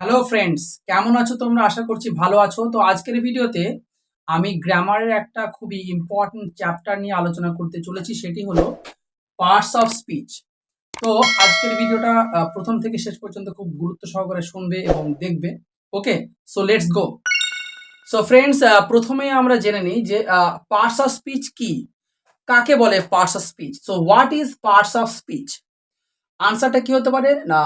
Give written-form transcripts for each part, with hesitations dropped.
Hello friends, কেমন আছো তোমরা? আশা করছি ভালো আছো। তো আজকের ভিডিওতে আমি গ্রামারের একটা খুবই ইম্পর্টেন্ট চ্যাপ্টার নিয়ে আলোচনা করতে চলেছি, সেটি হলো পার্টস অফ স্পিচ। তো আজকের ভিডিওটা প্রথম থেকে শেষ পর্যন্ত খুব গুরুত্ব সহকারে শুনবে এবং দেখবে। Okay, so let's go. So friends, প্রথমে আমরা জেনে নিই যে পার্টস অফ স্পিচ কি, কাকে বলে parts of speech. So what is parts of speech? আনসারটা কি হতে পারে না,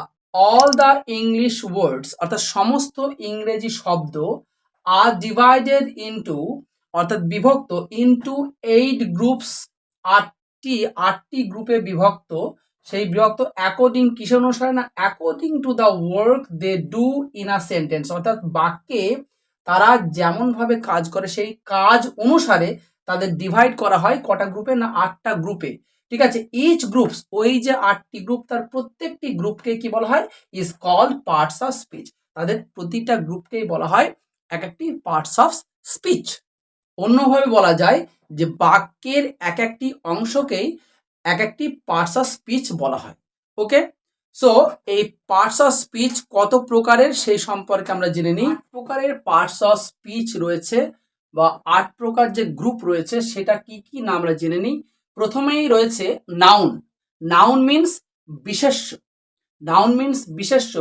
অল দ্য ইংলিশ ওয়ার্ডস অর্থাৎ সমস্ত ইংরেজি শব্দ আর ডিভাইডেড ইনটু অর্থাৎ বিভক্ত ইনটু 8 গ্রুপস, আটটি গ্রুপে বিভক্ত। সেই বিভক্ত অ্যাকর্ডিং কিসের অনুসারে না, according to the work they do in a sentence, অর্থাৎ বাক্যে তারা যেমনভাবে কাজ করে সেই কাজ অনুসারে তাদের ডিভাইড করা হয় কটা গ্রুপে না, 8টা গ্রুপে। ঠিক আছে, ইচ গ্রুপস, ওই যে 8টি গ্রুপ তার প্রত্যেকটি গ্রুপকে কি বলা হয়, is called parts of speech. তাদের প্রতিটা গ্রুপকেই বলা হয় এক একটি পার্টস অফ স্পিচ। অন্যভাবে বলা যায় যে বাক্যের এক একটি অংশকেই এক একটি পার্টস অফ স্পিচ বলা হয়। ওকে, সো এই পার্টস অফ স্পিচ কত প্রকারের সেই সম্পর্কে আমরা জেনে নিই। প্রকারের পার্টস অফ স্পিচ রয়েছে বা 8 প্রকার যে গ্রুপ রয়েছে সেটা কি কি না আমরা জেনে নিই। প্রথমেই রয়েছে নাউন। নাউন মিন্স বিশেষ্য। নাউন মিন্স বিশেষ্য।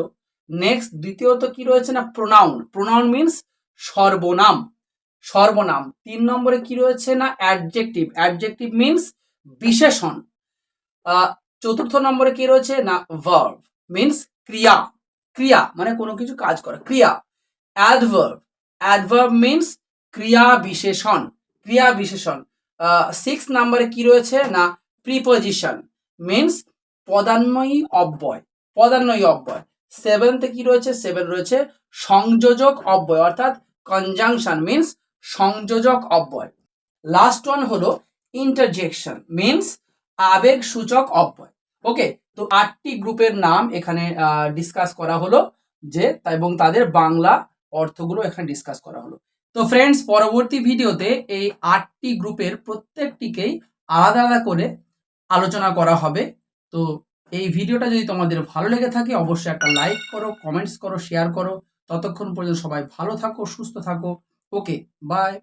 নেক্সট দ্বিতীয়ত কি রয়েছে না, প্রোনাউন। প্রোনাউন মিন্স সর্বনাম। সর্বনাম। 3 নম্বরে কি রয়েছে না, অ্যাডজেক্টিভ। অ্যাডজেক্টিভ মিন্স বিশেষণ। চতুর্থ নম্বরে কি রয়েছে না, ভার্ব মিন্স ক্রিয়া। ক্রিয়া মানে কোনো কিছু কাজ করা, ক্রিয়া। অ্যাডভার্ব। অ্যাডভার্ব মিন্স ক্রিয়া বিশেষণ। ক্রিয়া বিশেষণ। 6 নম্বরে কি রয়েছে না, প্রিপোজিশন মিন্স পদান্বয়ী অব্যয়। পদান্বয়ী অব্যয়। 7তে কি রয়েছে, 7 রয়েছে সংযোজক অব্যয় অর্থাৎ কনজাংশন মিন্স সংযোজক অব্যয়। লাস্ট ওয়ান হলো ইন্টারজেকশন মিন্স আবেগ সূচক অব্যয়। ওকে, তো 8টি গ্রুপের নাম এখানে ডিসকাস করা হলো যে, এবং তাদের বাংলা অর্থগুলো এখানে ডিসকাস করা হলো। তো ফ্রেন্ডস, পরবর্তী ভিডিওতে এই 8টি গ্রুপের প্রত্যেকটিকেই আলাদা আলাদা করে আলোচনা করা হবে। তো এই ভিডিওটা যদি তোমাদের ভালো লেগে থাকে অবশ্যই একটা লাইক করো, কমেন্টস করো, শেয়ার করো। ততক্ষণ পর্যন্ত সবাই ভালো থাকো, সুস্থ থাকো। ওকে, বাই।